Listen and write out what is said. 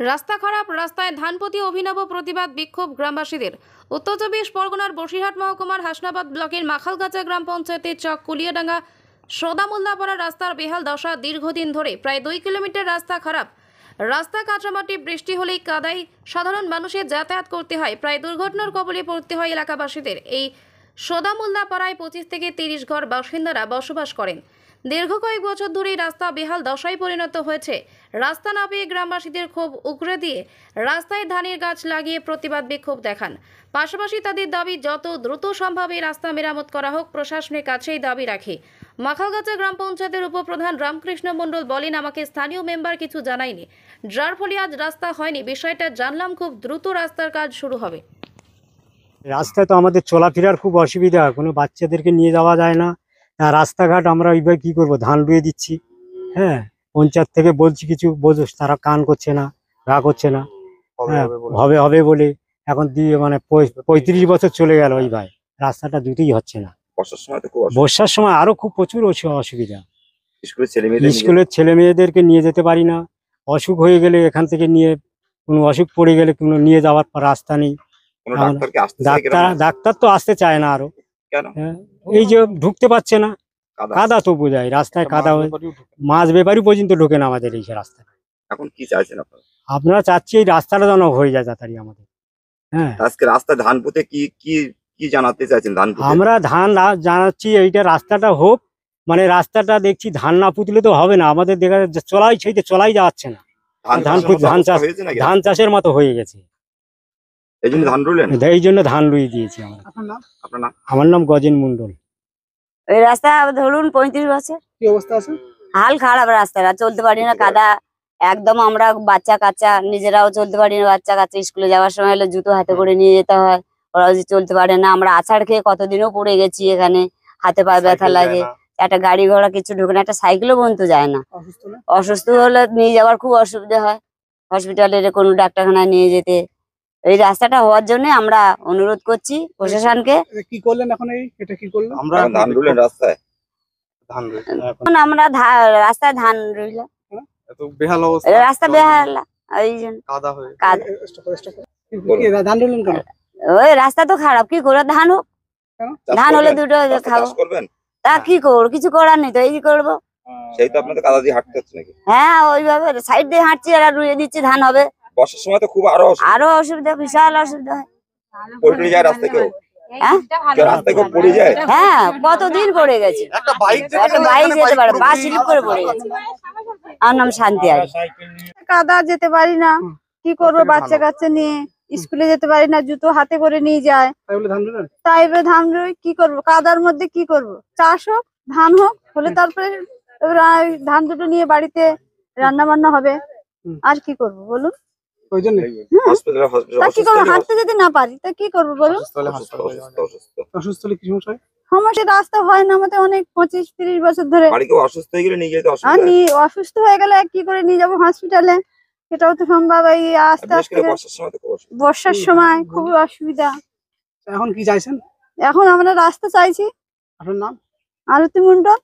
রাস্তা খারাপ, রাস্তায় ধানপতি অভিনব প্রতিবাদ বিক্ষোভ গ্রামবাসীদের। উত্তর চব্বিশ পরগনার বসিরহাট মহকুমার হাসনাবাদ ব্লকের মাখালগাছা গ্রাম পঞ্চায়েতের চক কুলিয়াডাঙ্গা সদামুল্লাপাড়া রাস্তার বেহাল দশা। দীর্ঘদিন ধরে প্রায় 2 কিলোমিটার রাস্তা খারাপ। রাস্তা কাঁচামাটি, বৃষ্টি হলেই কাদায় সাধারণ মানুষের যাতায়াত করতে হয়। প্রায় দুর্ঘটনার কবলে পড়তে হয় এলাকাবাসীদের। এই সদামুল্লাপাড়ায় 25 থেকে 30 ঘর বাসিন্দারা বসবাস করেন। দীর্ঘ কয়েক বছর ধরেই রাস্তা বেহাল দশায় পরিণত হয়েছে। রাস্তা না পেয়ে গ্রামবাসীদের ক্ষোভ উগরে দিয়ে রাস্তায় ধানের গাছ লাগিয়ে প্রতিবাদ বিক্ষোভ দেখান। পাশাপাশি তাদের দাবি যত দ্রুত সম্ভব এই রাস্তা মেরামত করা হোক। প্রশাসনের কাছেই দাবি রাখে। মাখালগাছা গ্রাম পঞ্চায়েতের উপপ্রধান রামকৃষ্ণ মণ্ডল বলেন, আমাকে স্থানীয় মেম্বার কিছু জানায়নি, যার ফলে আজ রাস্তা হয়নি। বিষয়টা জানলাম, খুব দ্রুত রাস্তার কাজ শুরু হবে। রাস্তায় তো আমাদের চলাফেরার খুব অসুবিধা, কোনো বাচ্চাদেরকে নিয়ে যাওয়া যায় না। রাস্তাঘাট আমরা ওইভাবে কি করব, ধান রুয়ে দিচ্ছি। হ্যাঁ, পঞ্চায়েত থেকে বলছি কিছু, বোঝো তারা কান করছে না, গা করছে না। হ্যাঁ, হবে হবে বলে এখন দিয়ে মানে 35 বছর চলে গেল ওই ভাই, রাস্তাটা দুটোই হচ্ছে না। বর্ষার সময় আরো খুব প্রচুর অসুবিধা। স্কুলের ছেলে মেয়েদেরকে নিয়ে যেতে পারি না। অসুখ হয়ে গেলে এখান থেকে নিয়ে, কোনো অসুখ পড়ে গেলে কোনো নিয়ে যাওয়ার রাস্তা নেই। ডাক্তার তো আসতে চায় না আরো। এই যে ঢুকতে পারছে না, কাদা তো বোঝায়, রাস্তায় কাদা হয়ে মাছ ব্যাপারী পর্যন্ত ঢোকে না আমাদের এই রাস্তা। এখন কি চাইছেন আপনারা চাচ্ছি এই রাস্তাটা যেন হয়ে যায় তাড়াতাড়ি আমাদের। হ্যাঁ, আজকে রাস্তা ধান পুঁতে কি কি কি জানাতে চাইছেন? ধান আমরা ধান জানাচ্ছি এইটা রাস্তাটা হোক। মানে রাস্তাটা দেখছি ধান না পুতলে তো হবে না আমাদের, দেখা যাচ্ছে চলাই যাচ্ছে না। ধান চাষের মতো হয়ে গেছে। এই জন্য ধান রুলেন? এই জন্য ধান রুই দিয়েছি আমরা। আমার নাম গজেন মন্ডল। এই রাস্তা ধরুন 35 বছর। কি অবস্থা আছে? হাল খারাপ, রাস্তাটা চলতে পারি না, কাদা একদম। আমরা বাচ্চা কাচ্চা নিজেরাও চলতে পারি না, বাচ্চা কাচ্চা স্কুলে যাওয়ার সময় হলে জুতো হাতে করে নিয়ে যেতে হয়, ওরাও চলতে পারে না। আমরা আছাড় খেয়ে কতদিনও পড়ে গেছি, এখানে হাতে পায়ে ব্যথা লাগে, একটা গাড়ি ঘোড়া কিছু ঢুকে না, একটা সাইকেলও বন্ধ যায় না। অসুস্থ হলে নিয়ে যাওয়ার খুব অসুবিধা হয়, হসপিটালের কোনো ডাক্তারখানায় নিয়ে যেতে। এই রাস্তাটা হওয়ার জন্য আমরা অনুরোধ করছি প্রশাসনকে। কি করলেন এখন? এটা কি করলেন? আমরা ধান রুলেন রাস্তায়? আমরা রাস্তায় ধান রইলাম, বেহাল অবস্থা, রাস্তা বেহাল, ওই জন্য কাদা হয়ে ধান রইলেন কেন? ওই রাস্তা তো খারাপ, কি করে ধান হোক? ধান হলে দুটো খাবো, তা কি করবো? কিছু করার নেই তো, এই করবো। সেই তো আপনাদের কাদা দিয়ে হাঁটতে হচ্ছে নাকি? হ্যাঁ, ওইভাবে সাইড দিয়ে হাঁটছি আর রুয়ে দিচ্ছি, ধান হবে। বর্ষার সময় তো খুব আরো অসুবিধা, বিশাল অসুবিধা হয়। পড়ে যায় রাস্তায়, কেউ রাস্তায় কেউ পড়ে যায়। হ্যাঁ, কতদিন পড়ে গেছে, একটা বাইক যেতে পারে, বাস স্লিপ করে পড়ে গেছে। আমার নাম শান্তি। আর কাদা যেতে পারি না, কি করবো? বাচ্চা কাচ্চা নিয়ে স্কুলে যেতে পারি না, জুতো হাতে করে নিয়ে যায়। তাই বলে ধান রুই, কি করবো? কাদার মধ্যে কি করবো? চাষ হোক, ধান হোক, হলে তারপরে ধান দুটো নিয়ে বাড়িতে রান্না বান্না হবে। আর কি করবো বলুন? কি করবো? হাঁটতে যদি না পারি তা কি করবো বলুন? সমস্যা, রাস্তা হয় না আমাদের অনেক 25-30 বছর ধরে। অসুস্থ হয়ে গেলে নিয়ে যেতে অসুস্থ হয়ে গেলে কি করে নিয়ে যাবো হসপিটালে? সেটাও তো সম্ভব। এই আস্তে আস্তে বর্ষার সময় খুবই অসুবিধা। এখন কি চাইছেন? এখন আমরা রাস্তা চাইছি। আপনার নাম? আরতি মন্ডল।